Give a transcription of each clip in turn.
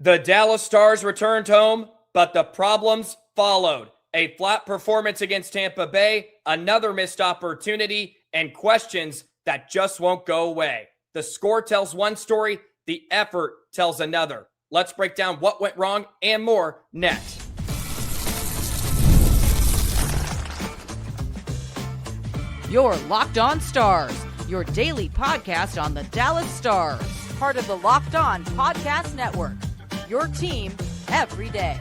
The Dallas Stars returned home, but the problems followed. A flat performance against Tampa Bay, another missed opportunity, and questions that just won't go away. The score tells one story, the effort tells another. Let's break down what went wrong and more next. You're Locked On Stars, your daily podcast on the Dallas Stars, part of the Locked On Podcast Network. Your team every day.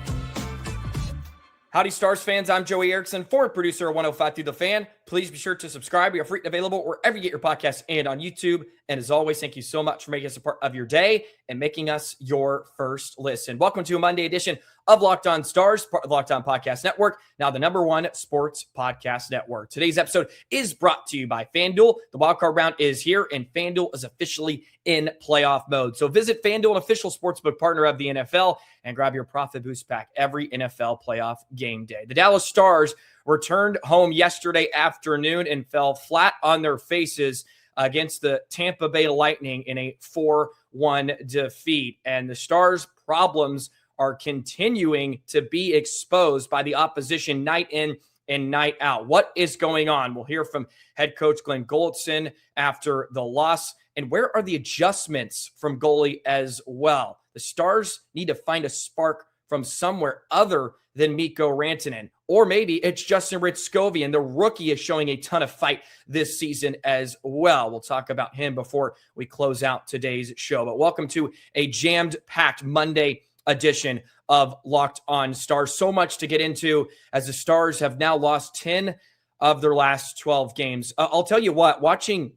Howdy, Stars fans. I'm Joey Erickson, forward producer of 105 Through the Fan. Please be sure to subscribe. We are free and available wherever you get your podcasts and on YouTube. And as always, thank you so much for making us a part of your day and making us your first listen. Welcome to a Monday edition of Locked On Stars, part of the Locked On Podcast Network, now the #1 sports podcast network. Today's episode is brought to you by FanDuel. The wildcard round is here, and FanDuel is officially in playoff mode. So visit FanDuel, an official sportsbook partner of the NFL, and grab your profit boost pack every NFL playoff game day. The Dallas Stars returned home yesterday afternoon and fell flat on their faces against the Tampa Bay Lightning in a 4-1 defeat. And the Stars' problems are continuing to be exposed by the opposition night in and night out. What is going on? We'll hear from head coach Glenn Gulutzan after the loss. And where are the adjustments from goalie as well? The Stars need to find a spark from somewhere other than Mikko Rantanen. Or maybe it's Justin Rutsakovyan. The rookie is showing a ton of fight this season as well. We'll talk about him before we close out today's show. But welcome to a jammed-packed Monday edition of Locked On Stars. So much to get into as the Stars have now lost 10 of their last 12 games. I'll tell you what, watching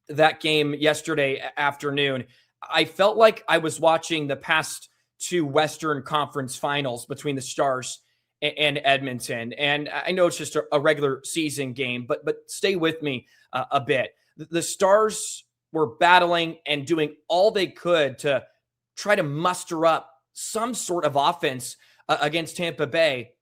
that game yesterday afternoon, I felt like I was watching the past two Western Conference finals between the Stars and Edmonton. And I know it's just a regular season game, but stay with me a bit. The Stars were battling and doing all they could to try to muster up some sort of offense against Tampa Bay,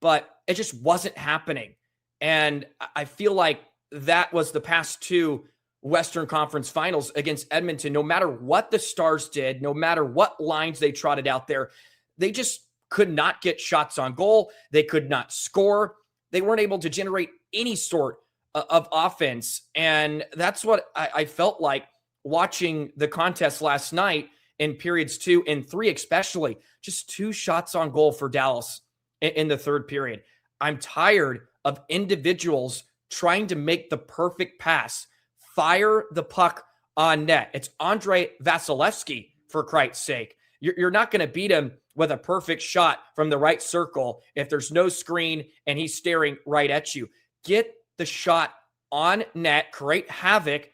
but it just wasn't happening. And I feel like that was the past two Western Conference finals against Edmonton. No matter what the Stars did, no matter what lines they trotted out there, they just could not get shots on goal. They could not score. They weren't able to generate any sort of offense. And that's what I felt like watching the contest last night in periods 2 and 3, especially. Just 2 shots on goal for Dallas in the third period. I'm tired of individuals trying to make the perfect pass, fire the puck on net. It's Andrei Vasilevskiy, for Christ's sake. You're not going to beat him with a perfect shot from the right circle if there's no screen and he's staring right at you. Get the shot on net, create havoc,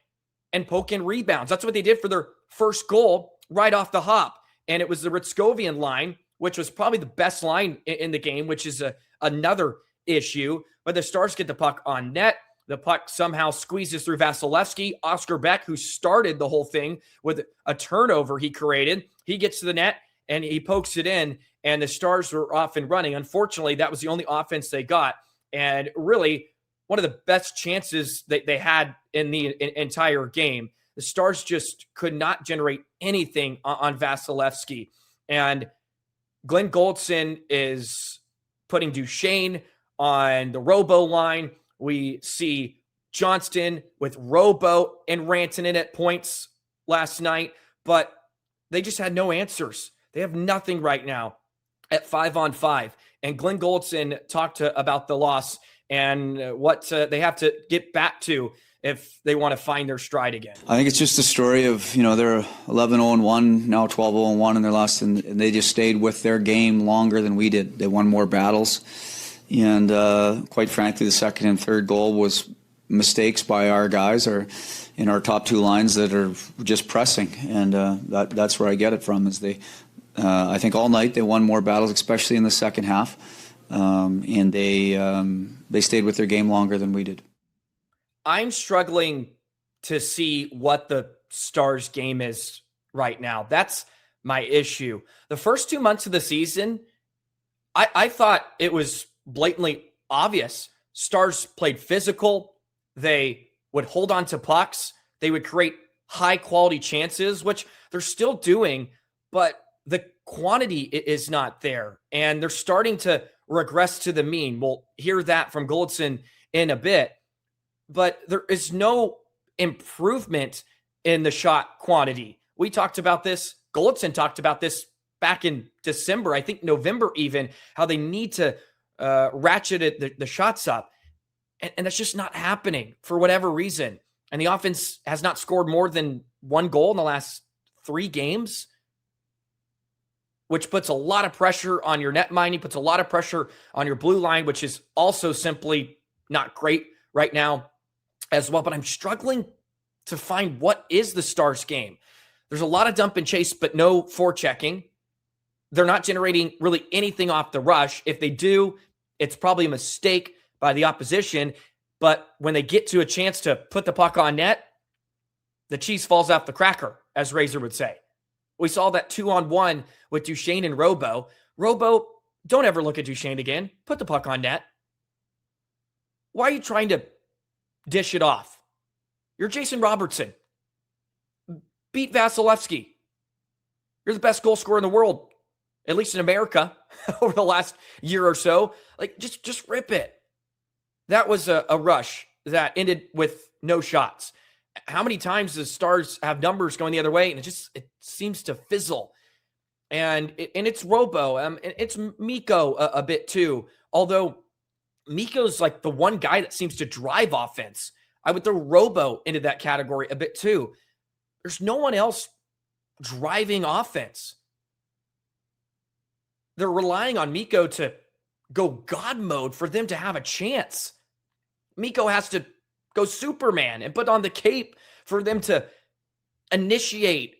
and poke in rebounds. That's what they did for their first goal right off the hop. And it was the Rutsakovyan line, which was probably the best line in the game, which is another issue. But the Stars get the puck on net. The puck somehow squeezes through Vasilevskiy. Oscar Beck, who started the whole thing with a turnover he created, he gets to the net and he pokes it in, and the Stars were off and running. Unfortunately, that was the only offense they got. And really, one of the best chances that they had in the entire game. The Stars just could not generate anything on Vasilevskiy. And Glenn Gulutzan is putting Duchesne on the Robo line. We see Johnston with Robo and Rantanen at points last night, but they just had no answers. They have nothing right now at 5-on-5. And Glenn Gulutzan talked about the loss and what they have to get back to if they want to find their stride again. I think it's just a story of, they're 11-0-1, now 12-0-1 in their loss, and they just stayed with their game longer than we did. They won more battles. And quite frankly, the second and third goal was mistakes by our guys or in our top two lines that are just pressing. And that's where I get it from is I think all night they won more battles, especially in the second half. And they stayed with their game longer than we did. I'm struggling to see what the Stars game is right now. That's my issue. The first 2 months of the season, I thought it was blatantly obvious. Stars played physical. They would hold on to pucks. They would create high-quality chances, which they're still doing, but the quantity is not there, and they're starting to regress to the mean. We'll hear that from Gulutzan in a bit, but there is no improvement in the shot quantity. We talked about this. Gulutzan talked about this back in December, I think November even, how they need to ratchet the shots up. And that's just not happening for whatever reason. And the offense has not scored more than 1 goal in the last 3 games, which puts a lot of pressure on your net minding, puts a lot of pressure on your blue line, which is also simply not great right now as well. But I'm struggling to find what is the Stars game. There's a lot of dump and chase, but no forechecking. They're not generating really anything off the rush. If they do, it's probably a mistake by the opposition. But when they get to a chance to put the puck on net, the cheese falls off the cracker, as Razor would say. We saw that 2-on-1 with Duchesne and Robo. Robo, don't ever look at Duchesne again. Put the puck on net. Why are you trying to dish it off? You're Jason Robertson. Beat Vasilevsky. You're the best goal scorer in the world, at least in America, over the last year or so. Like, just rip it. That was a rush that ended with no shots. How many times does Stars have numbers going the other way, and it seems to fizzle? And it's Robo, and it's Mikko a bit too. Although Mikko's like the one guy that seems to drive offense. I would throw Robo into that category a bit too. There's no one else driving offense. They're relying on Mikko to go God mode for them to have a chance. Mikko has to go Superman and put on the cape for them to initiate,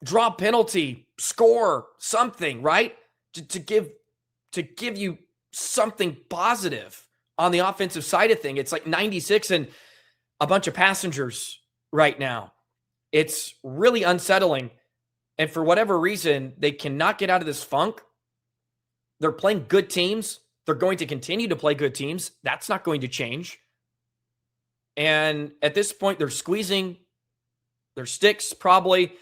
draw penalty, score something, right? To give you something positive on the offensive side of thing. It's like 96 and a bunch of passengers right now. It's really unsettling. And for whatever reason, they cannot get out of this funk. They're playing good teams. They're going to continue to play good teams. That's not going to change. And at this point, they're squeezing their sticks probably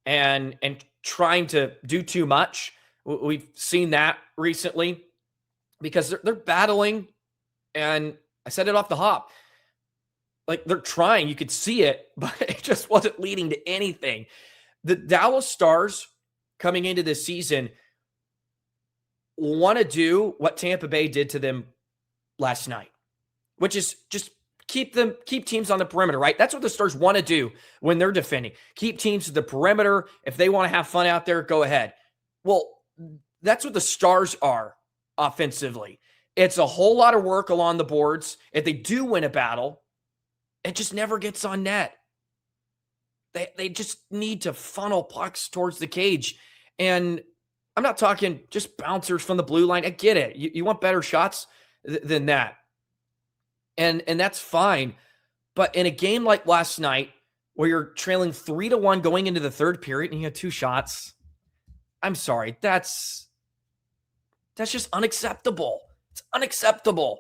and trying to do too much. We've seen that recently because they're battling. And I said it off the hop. Like, they're trying. You could see it, but it just wasn't leading to anything. The Dallas Stars coming into this season want to do what Tampa Bay did to them last night, which is just keep teams on the perimeter, right? That's what the Stars want to do when they're defending. Keep teams to the perimeter. If they want to have fun out there, go ahead. Well, that's what the Stars are offensively. It's a whole lot of work along the boards. If they do win a battle, it just never gets on net. They just need to funnel pucks towards the cage. And I'm not talking just bouncers from the blue line. I get it. You want better shots than that. And that's fine. But in a game like last night, where you're trailing 3-1 going into the third period and you have 2 shots, I'm sorry. That's just unacceptable. It's unacceptable.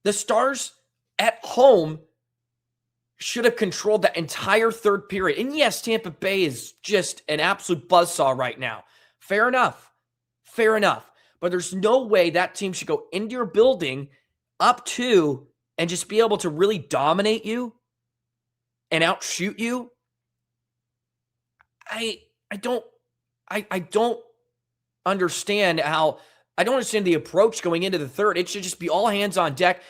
The Stars at home should have controlled that entire third period. And yes, Tampa Bay is just an absolute buzzsaw right now. Fair enough. Fair enough. But there's no way that team should go into your building up 2 and just be able to really dominate you and outshoot you. I don't understand how. I don't understand the approach going into the third. It should just be all hands on deck.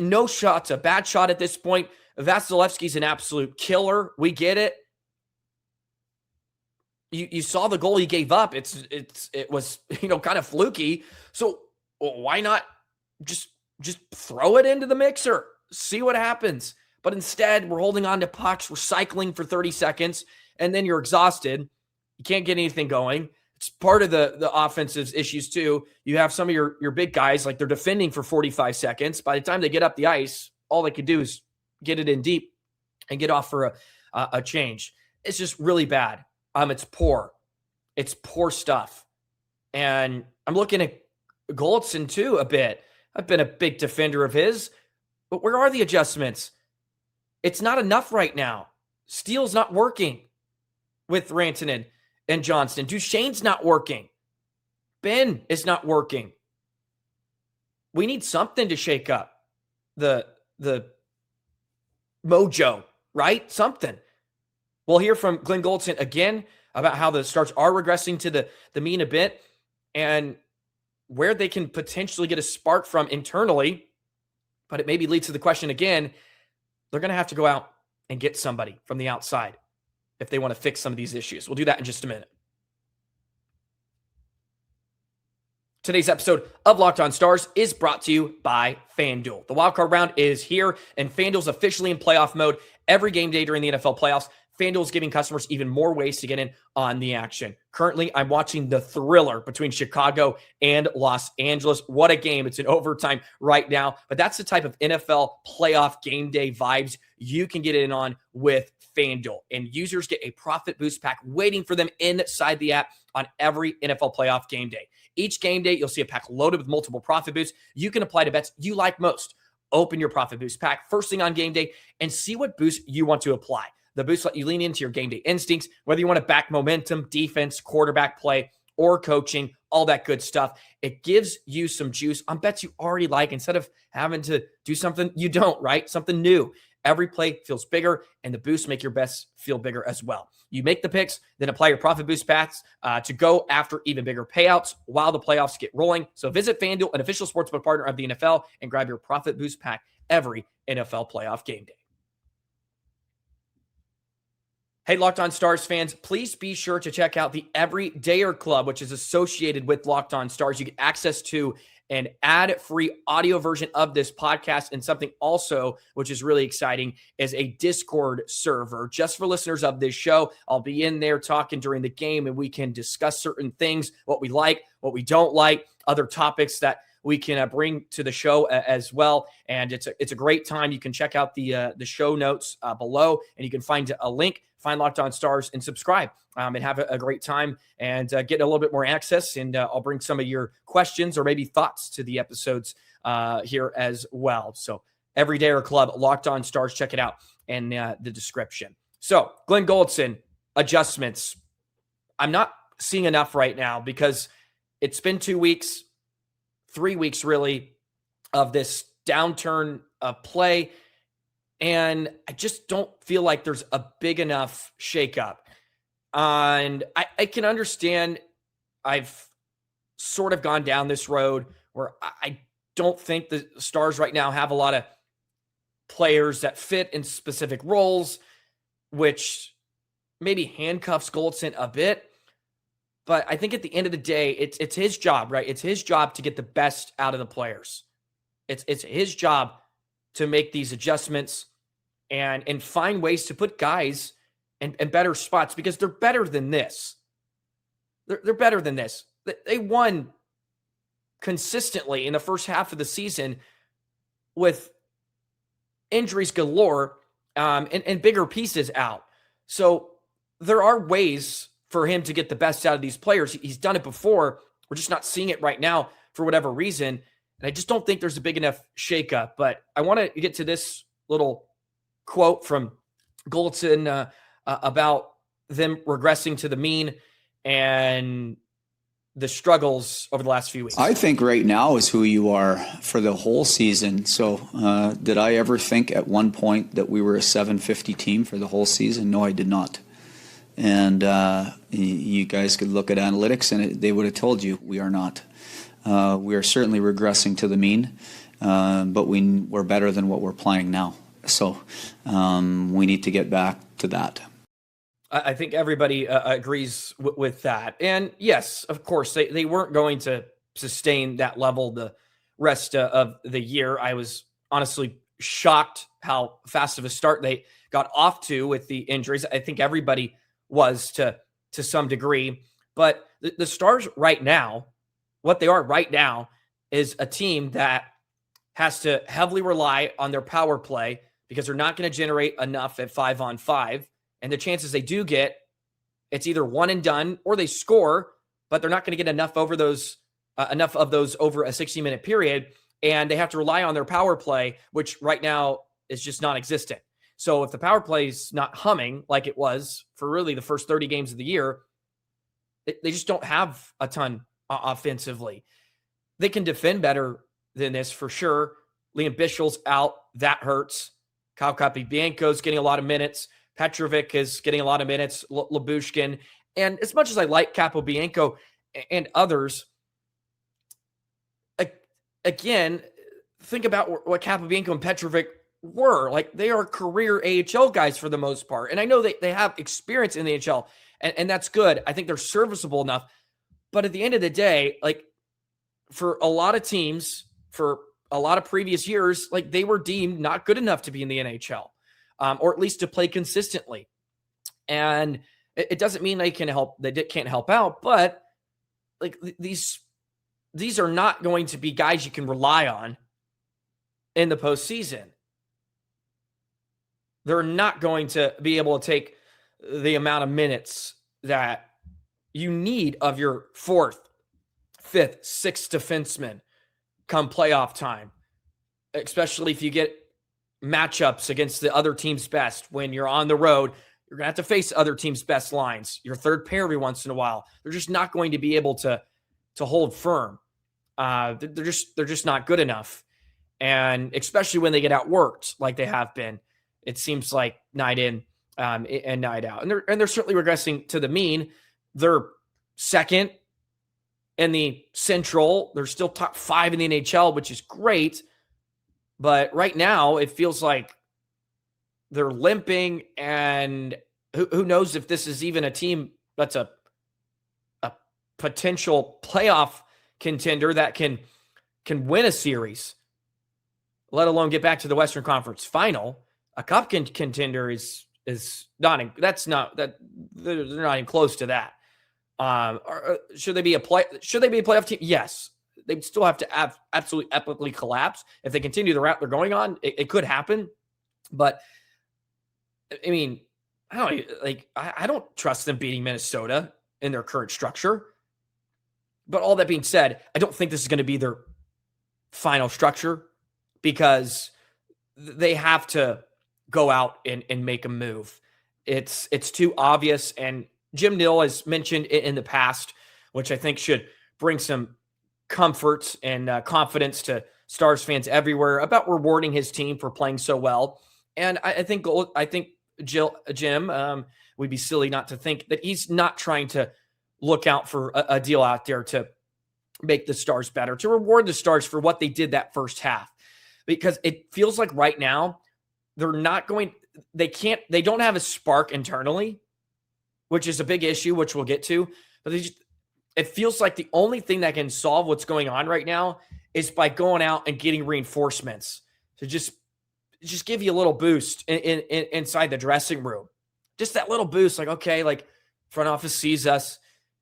No shots, a bad shot at this point. Vasilevsky's an absolute killer. We get it. You saw the goal he gave up. It was kind of fluky. So why not just throw it into the mixer? See what happens. But instead, we're holding on to pucks, we're cycling for 30 seconds, and then you're exhausted. You can't get anything going. It's part of the offensive issues too. You have some of your big guys, like they're defending for 45 seconds. By the time they get up the ice, all they could do is get it in deep and get off for a change. It's just really bad. It's poor. It's poor stuff. And I'm looking at Gulutzan too a bit. I've been a big defender of his, but where are the adjustments? It's not enough right now. Steel's not working with Rantanen. and Johnston. Duchesne's not working. Ben is not working. We need something to shake up the mojo, right? Something. We'll hear from Glenn Gulutzan again about how the Stars are regressing to the mean a bit and where they can potentially get a spark from internally. But it maybe leads to the question again, they're going to have to go out and get somebody from the outside if they want to fix some of these issues. We'll do that in just a minute. Today's episode of Locked On Stars is brought to you by FanDuel. The wildcard round is here, and FanDuel's officially in playoff mode every game day during the NFL playoffs. FanDuel is giving customers even more ways to get in on the action. Currently, I'm watching the thriller between Chicago and Los Angeles. What a game. It's in overtime right now. But that's the type of NFL playoff game day vibes you can get in on with FanDuel. And users get a profit boost pack waiting for them inside the app on every NFL playoff game day. Each game day, you'll see a pack loaded with multiple profit boosts you can apply to bets you like most. Open your profit boost pack first thing on game day and see what boost you want to apply. The boosts let you lean into your game day instincts, whether you want to back momentum, defense, quarterback play, or coaching, all that good stuff. It gives you some juice on bets you already like instead of having to do something you don't, right? Something new. Every play feels bigger, and the boosts make your bets feel bigger as well. You make the picks, then apply your profit boost packs to go after even bigger payouts while the playoffs get rolling. So visit FanDuel, an official sportsbook partner of the NFL, and grab your profit boost pack every NFL playoff game day. Hey, Locked On Stars fans, please be sure to check out the Everydayer Club, which is associated with Locked On Stars. You get access to an ad-free audio version of this podcast, and something also, which is really exciting, is a Discord server just for listeners of this show. I'll be in there talking during the game, and we can discuss certain things, what we like, what we don't like, other topics that we can bring to the show as well. And it's a great time. You can check out the show notes below, and you can find a link, find Locked On Stars, and subscribe and have a great time and get a little bit more access. And I'll bring some of your questions or maybe thoughts to the episodes here as well. So Everydayer Club, Locked On Stars, check it out in the description. So Glenn Gulutzan, adjustments. I'm not seeing enough right now because it's been 2 weeks, 3 weeks really, of this downturn of play. And I just don't feel like there's a big enough shakeup. And I can understand I've sort of gone down this road where I don't think the Stars right now have a lot of players that fit in specific roles, which maybe handcuffs Gulutzan a bit. But I think at the end of the day, it's his job, right? It's his job to get the best out of the players. It's his job to make these adjustments and find ways to put guys in better spots because they're better than this. They're better than this. They won consistently in the first half of the season with injuries galore and bigger pieces out. So there are ways for him to get the best out of these players. He's done it before. We're just not seeing it right now for whatever reason. And I just don't think there's a big enough shakeup. But I want to get to this little quote from Gulutzan about them regressing to the mean and the struggles over the last few weeks. I think right now is who you are for the whole season. So did I ever think at one point that we were a 750 team for the whole season? No, I did not. And you guys could look at analytics and they would have told you we are not. We are certainly regressing to the mean, but we're better than what we're playing now. So we need to get back to that. I think everybody agrees with that. And yes, of course, they weren't going to sustain that level the rest of the year. I was honestly shocked how fast of a start they got off to with the injuries. I think everybody was to some degree. But the Stars right now, what they are right now is a team that has to heavily rely on their power play because they're not going to generate enough at 5-on-5. And the chances they do get, it's either one and done or they score, but they're not going to get enough of those over a 60-minute period. And they have to rely on their power play, which right now is just non-existent. So if the power play is not humming like it was for really the first 30 games of the year, They just don't have a ton offensively. They can defend better than this for sure. Liam Bischel's out. That hurts. Kyle Capobianco's getting a lot of minutes. Petrovic is getting a lot of minutes. Lyubushkin. And as much as I like Capobianco and others, again, think about what Capobianco and Petrovic were. Like, they are career AHL guys for the most part. And I know they have experience in the AHL, and that's good. I think they're serviceable enough. But at the end of the day, like, for a lot of teams, for a lot of previous years, like, they were deemed not good enough to be in the NHL, or at least to play consistently. And it doesn't mean they can't help out, but like, these are not going to be guys you can rely on in the postseason. They're not going to be able to take the amount of minutes that you need of your fourth, fifth, sixth defenseman come playoff time, especially if you get matchups against the other team's best. When you're on the road, you're going to have to face other team's best lines, your third pair every once in a while. They're just not going to be able to hold firm. They're just not good enough. And especially when they get outworked like they have been, it seems like night in and night out. And they're certainly regressing to the mean. They're second in the Central. They're still top 5 in the NHL, which is great. But right now, it feels like they're limping, and who knows if this is even a team that's a potential playoff contender that can win a series, let alone get back to the Western Conference Final. A cup contender is not. They're not even close to that. Should they be a playoff team? Yes. They still have to absolutely epically collapse. If they continue the route they're going on, it could happen. But I mean, I don't trust them beating Minnesota in their current structure. But all that being said, I don't think this is going to be their final structure, because they have to go out and make a move. It's too obvious. And Jim Nill has mentioned it in the past, which I think should bring some comfort and confidence to Stars fans everywhere about rewarding his team for playing so well. And I think Jim would be silly not to think that he's not trying to look out for a deal out there to make the Stars better, to reward the Stars for what they did that first half. Because it feels like right now they don't have a spark internally, which is a big issue, which we'll get to. But it feels like the only thing that can solve what's going on right now is by going out and getting reinforcements to just give you a little boost inside the dressing room. Just that little boost, like, okay, like, front office sees us,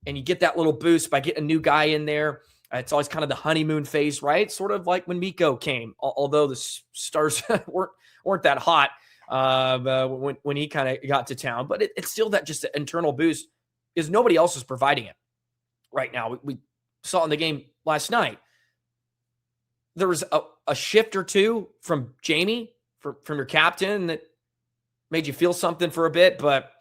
and you get that little boost by getting a new guy in there. It's always kind of the honeymoon phase, right? Sort of like when Mikko came, although the Stars weren't that hot when he kind of got to town. But it's still that just internal boost, because nobody else is providing it right now. We saw it in the game last night. There was a shift or two from Jamie, from your captain, that made you feel something for a bit, but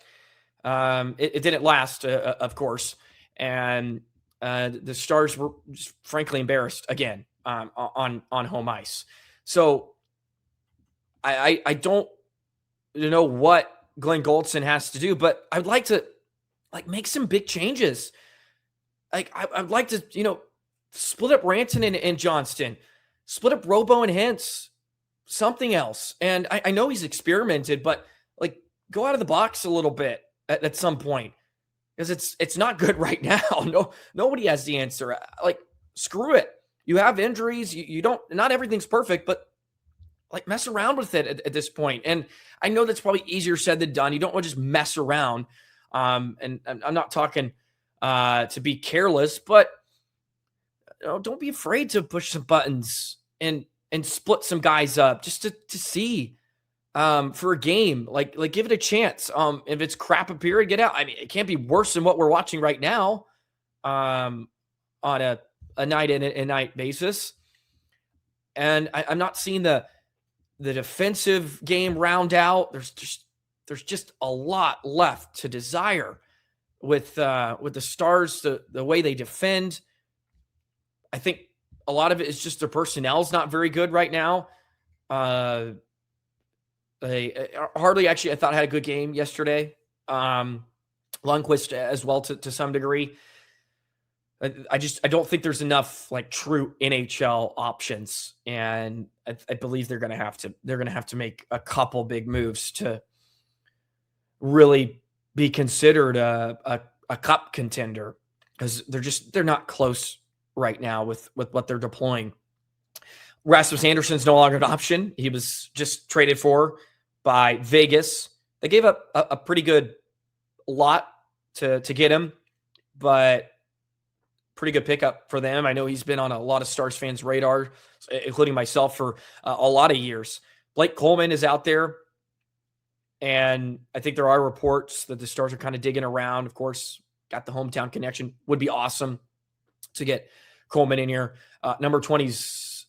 it didn't last, of course. And the Stars were just frankly embarrassed again on home ice. So I don't know what Glenn Gulutzan has to do, but I'd like to make some big changes. I'd like to split up Rantanen and Johnston, split up Robo and Hintz, something else. And I know he's experimented, but go out of the box a little bit at some point, because it's not good right now. Nobody has the answer. Screw it. You have injuries. Not everything's perfect, but mess around with it at this point. And I know that's probably easier said than done. You don't want to just mess around. And I'm not talking to be careless, but don't be afraid to push some buttons and split some guys up just to see for a game. Give it a chance. If it's crap a period, get out. I mean, it can't be worse than what we're watching right now on a night in and night basis. And I'm not seeing the defensive game round out. There's just a lot left to desire with the Stars, the way they defend. I think a lot of it is just their personnel is not very good right now. They Hardly actually, I thought, had a good game yesterday. Lundqvist as well to some degree. I don't think there's enough like true NHL options, and I believe they're going to have to make a couple big moves to really be considered a cup contender, because they're not close right now with what they're deploying. Rasmus Anderson's no longer an option. He was just traded for by Vegas. They gave up a pretty good lot to get him, but pretty good pickup for them. I know he's been on a lot of Stars fans' radar, including myself, for a lot of years. Blake Coleman is out there, and I think there are reports that the Stars are kind of digging around. Of course, got the hometown connection. Would be awesome to get Coleman in here. Number 20's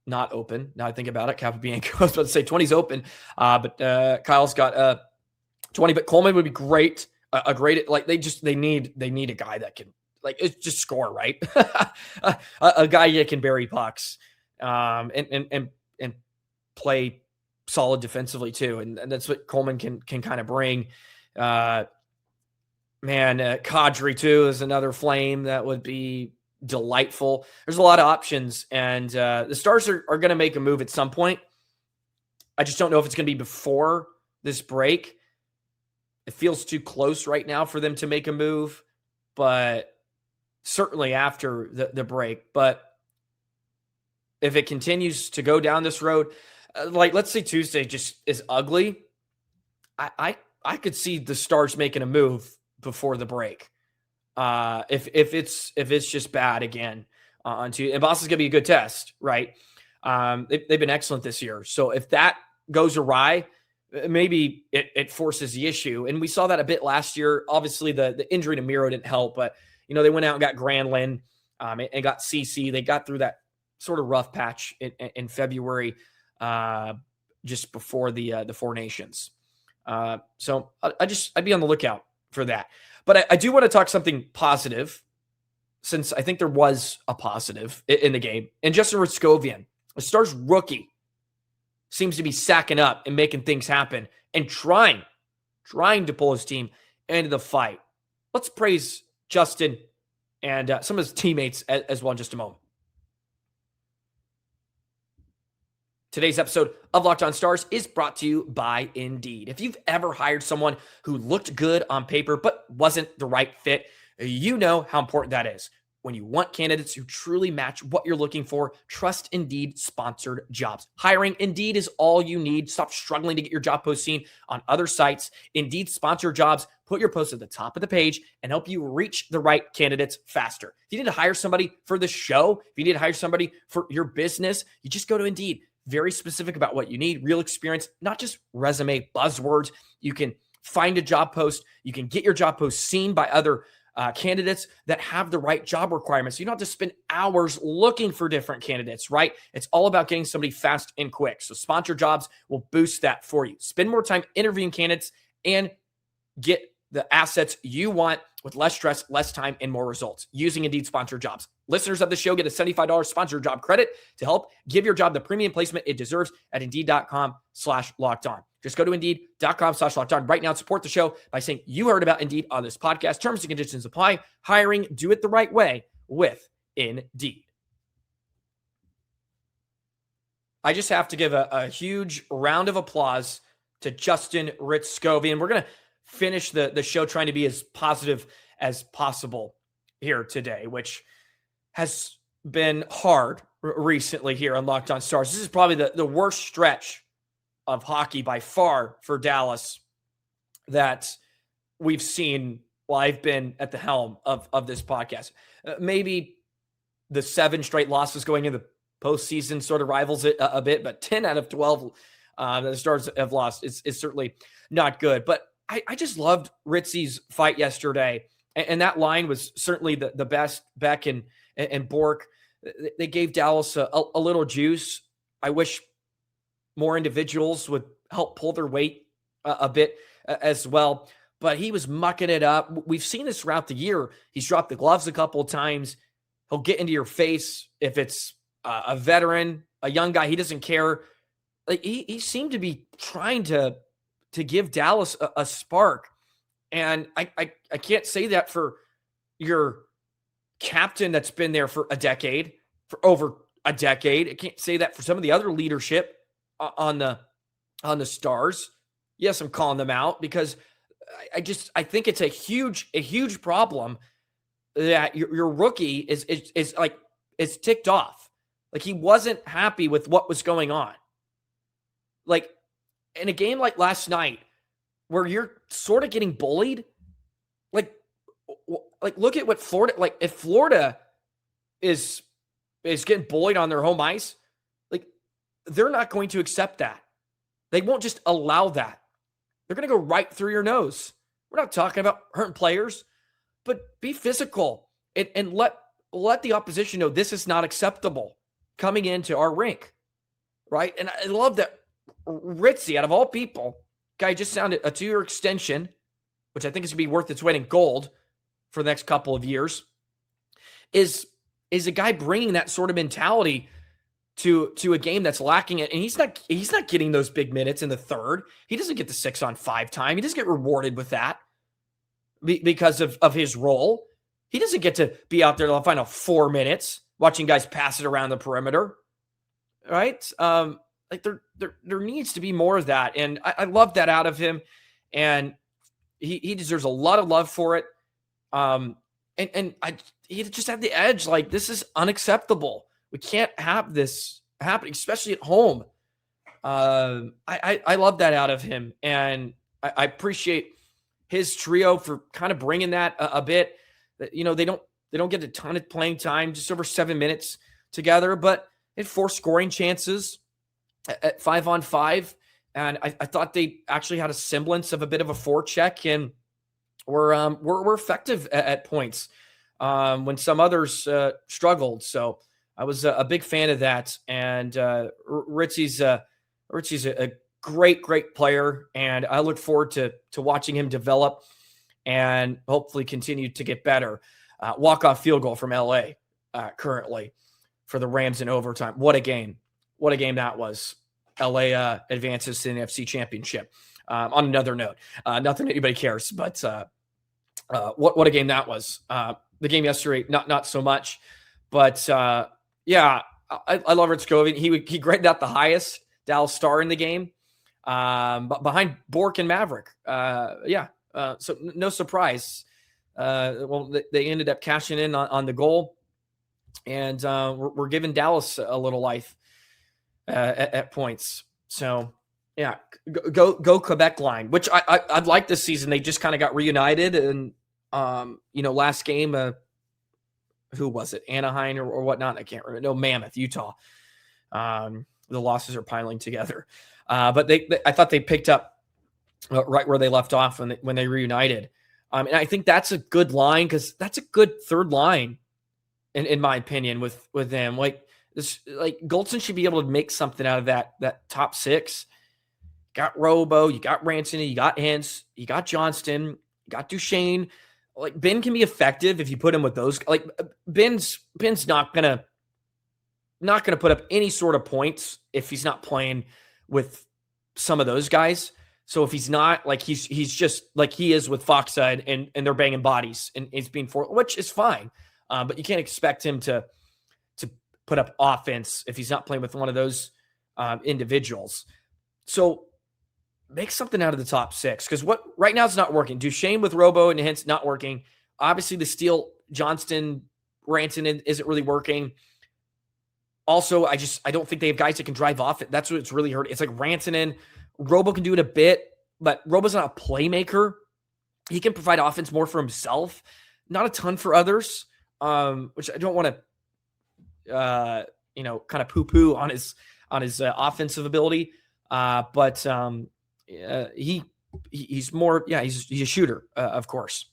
not open. Now I think about it. Capobianco, I was about to say 20's open, but Kyle's got 20. But Coleman would be great. A great, like they need a guy that can, like, it's just score, right? a guy that can bury pucks, and play solid defensively too, and that's what Coleman can kind of bring. Kadri too is another flame that would be delightful. There's a lot of options, and the Stars are going to make a move at some point. I just don't know if it's going to be before this break. It feels too close right now for them to make a move, but certainly after the break. But if it continues to go down this road, like let's say Tuesday just is ugly, I could see the Stars making a move before the break. If it's just bad again on Tuesday, and Boston's gonna be a good test, right? They've been excellent this year, so if that goes awry, maybe it forces the issue. And we saw that a bit last year. Obviously, the injury to Miro didn't help, but they went out and got Granlund and got CC. They got through that sort of rough patch in February, just before the Four Nations. So I'd be on the lookout for that. But I do want to talk something positive, since I think there was a positive in the game. And Justin Rutsakovyan, the Stars rookie, seems to be sacking up and making things happen and trying to pull his team into the fight. Let's praise Justin and some of his teammates as well in just a moment. Today's episode of Locked On Stars is brought to you by Indeed. If you've ever hired someone who looked good on paper but wasn't the right fit, you know how important that is. When you want candidates who truly match what you're looking for, trust Indeed sponsored jobs. Hiring Indeed is all you need. Stop struggling to get your job post seen on other sites. Indeed sponsored jobs put your post at the top of the page and help you reach the right candidates faster. If you need to hire somebody for the show, if you need to hire somebody for your business, you just go to Indeed. Very specific about what you need, real experience, not just resume buzzwords. You can find a job post. You can get your job post seen by other candidates that have the right job requirements. You don't have to spend hours looking for different candidates, right? It's all about getting somebody fast and quick. So sponsored jobs will boost that for you. Spend more time interviewing candidates and get the assets you want with less stress, less time, and more results using Indeed sponsored jobs. Listeners of the show get a $75 sponsored job credit to help give your job the premium placement it deserves at Indeed.com/lockedon. Just go to Indeed.com/lockedon right now and support the show by saying you heard about Indeed on this podcast. Terms and conditions apply. Hiring, do it the right way with Indeed. I just have to give a huge round of applause to Justin Rutsakovyan. We're going to finish the show trying to be as positive as possible here today, which has been hard recently here on Locked On Stars. This is probably the worst stretch of hockey by far for Dallas that we've seen while I've been at the helm of this podcast. Maybe the 7 straight losses going into the postseason sort of rivals it a bit, but 10 out of 12 that the Stars have lost is certainly not good. But I just loved Ritzy's fight yesterday, and that line was certainly the best. Beck and Bork, they gave Dallas a little juice. I wish more individuals would help pull their weight a bit as well. but he was mucking it up. We've seen this throughout the year. He's dropped the gloves a couple of times. He'll get into your face if it's a veteran, a young guy. He doesn't care. Like he seemed to be trying to give Dallas a spark. And I can't say that for your captain that's been there for over a decade. I can't say that for some of the other leadership on the Stars. Yes, I'm calling them out because I think it's a huge problem that your rookie is like it's ticked off. Like he wasn't happy with what was going on. Like in a game like last night where you're sort of getting bullied, like look at what Florida, like if Florida is getting bullied on their home ice, like they're not going to accept that. They won't just allow that. They're going to go right through your nose. We're not talking about hurting players, but be physical and let the opposition know this is not acceptable coming into our rink, right? And I love that Ritzy, out of all people, guy just signed a 2-year extension, which I think is going to be worth its weight in gold for the next couple of years, is a guy bringing that sort of mentality to a game that's lacking it. And he's not getting those big minutes in the third. He doesn't get the 6-on-5 time. He doesn't get rewarded with that because of his role. He doesn't get to be out there the final 4 minutes watching guys pass it around the perimeter, right? Like there needs to be more of that. And I love that out of him. And he deserves a lot of love for it. He just had the edge. Like, this is unacceptable. We can't have this happening, especially at home. I love that out of him. And I appreciate his trio for kind of bringing that a bit. You know, they don't get a ton of playing time, just over 7 minutes together, but it 4 scoring chances at 5-on-5. And I thought they actually had a semblance of a bit of a forecheck and were effective at points when some others struggled. So I was a big fan of that. And Ritzy's a great player, and I look forward to watching him develop and hopefully continue to get better. Walk-off field goal from LA currently for the Rams in overtime. What a game. What a game that was. LA advances to the NFC Championship. On another note, not that anybody cares, but what a game that was. The game yesterday, not so much. But, yeah, I love Rutsakovyan. He graded out the highest Dallas Star in the game, behind Bork and Maverick. So no surprise. Well, they ended up cashing in on the goal, and we're giving Dallas a little life at points. So, yeah, go Quebec line, which I'd like this season. They just kind of got reunited, and last game, who was it? Anaheim or whatnot? I can't remember. No, Mammoth, Utah. The losses are piling together, but I thought they picked up right where they left off when they reunited. And I think that's a good line, because that's a good third line, in my opinion, with them. Like Gulutzan should be able to make something out of that top 6. You got Robo, you got Rantanen, you got Hintz, you got Johnston, you got Duchesne. Like, Ben can be effective if you put him with those. Like, Ben's not gonna put up any sort of points if he's not playing with some of those guys. So if he's not, like, he's just like he is with Foxside, and they're banging bodies and it's being which is fine. But you can't expect him to put up offense if he's not playing with one of those individuals. So make something out of the top 6, because what right now is not working. Duchesne with Robo and Hintz not working. Obviously, the Steele, Johnston, Rantanen isn't really working. Also, I don't think they have guys that can drive off it. That's what's really hurt. It's like Rantanen, Robo can do it a bit, but Robo's not a playmaker. He can provide offense more for himself, not a ton for others, which I don't want to, kind of poo-poo on his offensive ability. But he's more, he's a shooter, of course.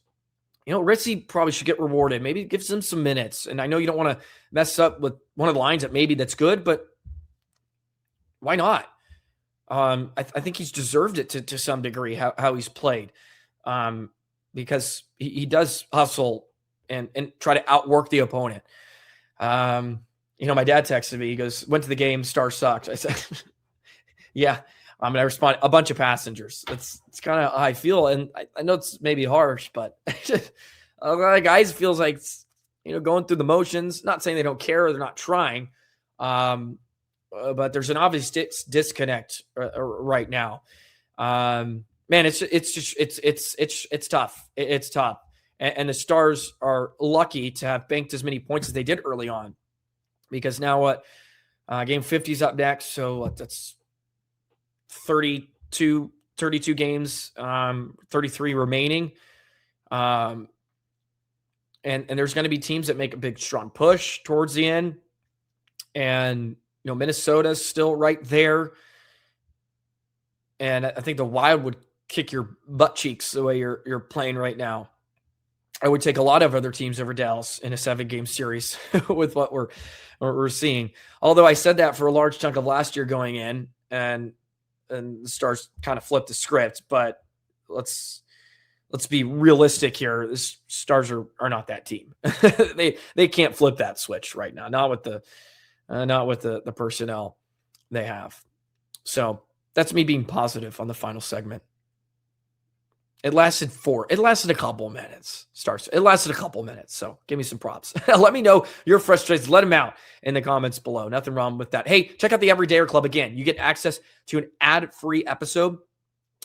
Ritzy probably should get rewarded. Maybe it gives him some minutes. And I know you don't want to mess up with one of the lines that's good, but why not? I think he's deserved it to some degree, how he's played. because he does hustle and try to outwork the opponent. My dad texted me. He goes, "Went to the game. Stars sucked." I said, "Yeah." I respond, "A bunch of passengers." It's kind of how I feel, and I know it's maybe harsh, but a lot of guys feels like going through the motions. Not saying they don't care or they're not trying, but there's an obvious disconnect right now. Man, it's tough. It's tough, and the Stars are lucky to have banked as many points as they did early on, because now what? Game 50 is up next, so that's 32 games, 33 remaining. And there's going to be teams that make a big, strong push towards the end. And, Minnesota's still right there. And I think the Wild would kick your butt cheeks the way you're playing right now. I would take a lot of other teams over Dallas in a 7-game series with what we're seeing. Although I said that for a large chunk of last year going in, and the Stars kind of flipped the script, but let's be realistic here. The Stars are not that team. they can't flip that switch right now. Not with the personnel they have. So that's me being positive on the final segment. It lasted a couple minutes. It lasted a couple minutes. So give me some props. Let me know your frustrations. Let them out in the comments below. Nothing wrong with that. Hey, check out the Everydayer Club again. You get access to an ad-free episode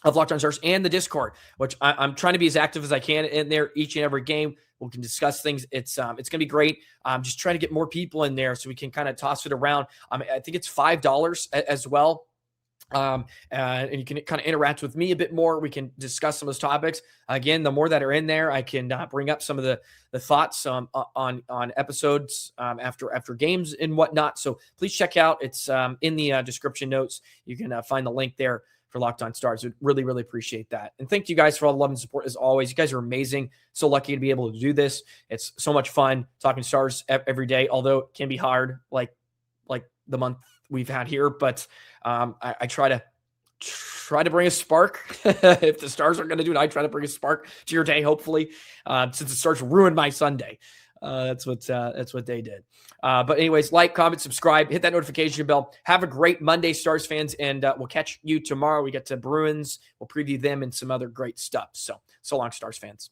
of Locked On Stars and the Discord, which I'm trying to be as active as I can in there each and every game. We can discuss things. It's going to be great. I'm just trying to get more people in there so we can kind of toss it around. I think it's $5 as well. And you can kind of interact with me a bit more. We can discuss some of those topics. Again, the more that are in there, I can bring up some of the thoughts on episodes after games and whatnot. So please check out. It's in the description notes. You can find the link there for Locked On Stars. Would really, really appreciate that. And thank you guys for all the love and support as always. You guys are amazing. So lucky to be able to do this. It's so much fun talking Stars every day, although it can be hard like the month we've had here, but I try to bring a spark. If the Stars aren't going to do it, I try to bring a spark to your day, hopefully, since the Stars ruined my Sunday. That's what they did. But anyways, like, comment, subscribe, hit that notification bell. Have a great Monday, Stars fans, and we'll catch you tomorrow. We get to Bruins. We'll preview them and some other great stuff. So long, Stars fans.